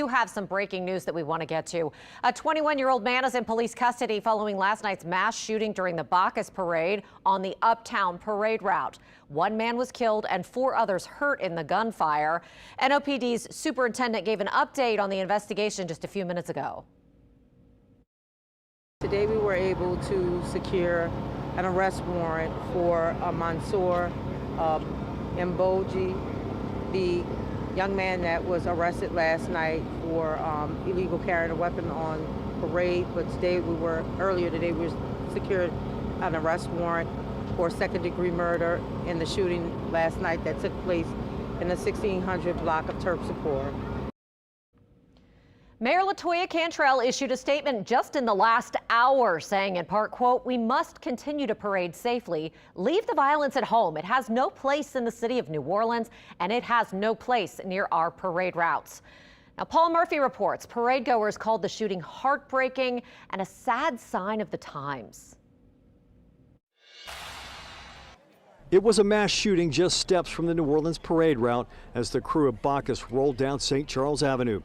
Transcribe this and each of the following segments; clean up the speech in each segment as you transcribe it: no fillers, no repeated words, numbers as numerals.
We have some breaking news that we want to get to. A 21-year-old man is in police custody following last night's mass shooting during the Bacchus parade on the Uptown parade route. One man was killed and 4 others hurt in the gunfire. NOPD's superintendent gave an update on the investigation just a few minutes ago. Today we were able to secure an arrest warrant for Mansour Mboji, the young man that was arrested last night for illegal carrying a weapon on parade. But earlier today we secured an arrest warrant for second-degree murder in the shooting last night that took place in the 1600 block of Terpsichore. Mayor LaToya Cantrell issued a statement just in the last hour saying in part, quote, "We must continue to parade safely. Leave the violence at home. It has no place in the city of New Orleans, and it has no place near our parade routes." Now, Paul Murphy reports parade goers called the shooting heartbreaking and a sad sign of the times. It was a mass shooting just steps from the New Orleans parade route as the crew of Bacchus rolled down St. Charles Avenue.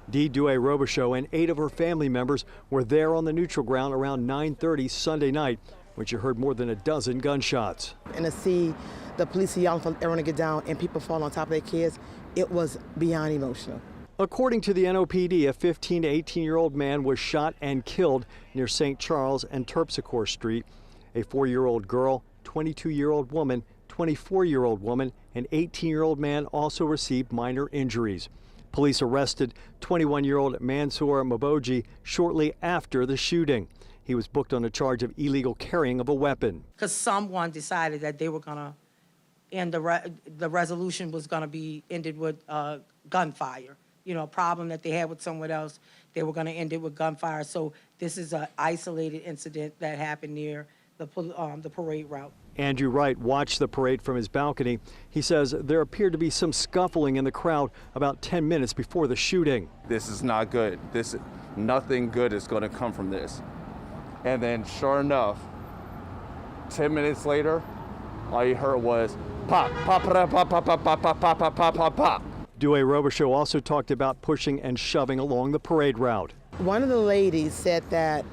Dee Douay Robichaud and 8 of her family members were there on the neutral ground around 9:30 Sunday night when she heard more than a dozen gunshots. And to see the police yelling for everyone to get down and people fall on top of their kids, it was beyond emotional. According to the NOPD, a 15 to 18-year-old man was shot and killed near St. Charles and Terpsichore Street. A 4-year-old girl, 22-year-old woman, 24-year-old woman, and 18-year-old man also received minor injuries. Police arrested 21-year-old Mansour Mboji shortly after the shooting. He was booked on a charge of illegal carrying of a weapon. Because someone decided that they were going to end the resolution was going to be ended with gunfire. You know, a problem that they had with someone else, they were going to end it with gunfire. So this is an isolated incident that happened near the parade route. Andrew Wright watched the parade from his balcony. He says there appeared to be some scuffling in the crowd about 10 minutes before the shooting. This is not good. Nothing good is going to come from this. And then sure enough, 10 minutes later, all you heard was pop, pop, pop, pop, pop, pop, pop, pop, pop, pop, pop, pop. Douay Robichaud also talked about pushing and shoving along the parade route. One of the ladies said that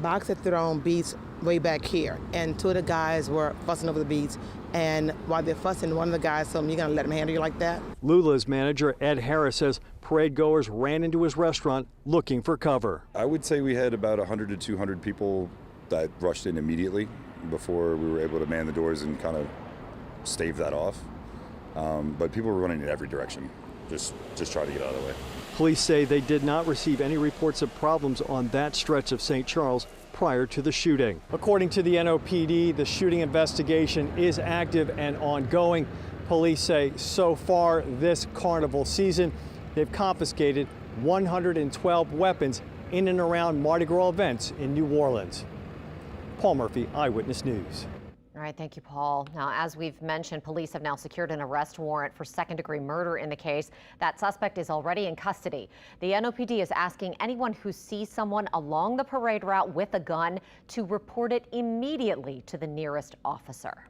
Bacchus had thrown beats way back here, and 2 of the guys were fussing over the beats. And while they're fussing, one of the guys told him, "You're gonna let him handle you like that?" Lula's manager, Ed Harris, says parade goers ran into his restaurant looking for cover. I would say we had about 100 to 200 people that rushed in immediately before we were able to man the doors and kind of stave that off. But people were running in every direction, just trying to get out of the way. Police say they did not receive any reports of problems on that stretch of St. Charles prior to the shooting. According to the NOPD, the shooting investigation is active and ongoing. Police say so far this carnival season, they've confiscated 112 weapons in and around Mardi Gras events in New Orleans. Paul Murphy, Eyewitness News. All right, thank you, Paul. Now, as we've mentioned, police have now secured an arrest warrant for second-degree murder in the case. That suspect is already in custody. The NOPD is asking anyone who sees someone along the parade route with a gun to report it immediately to the nearest officer.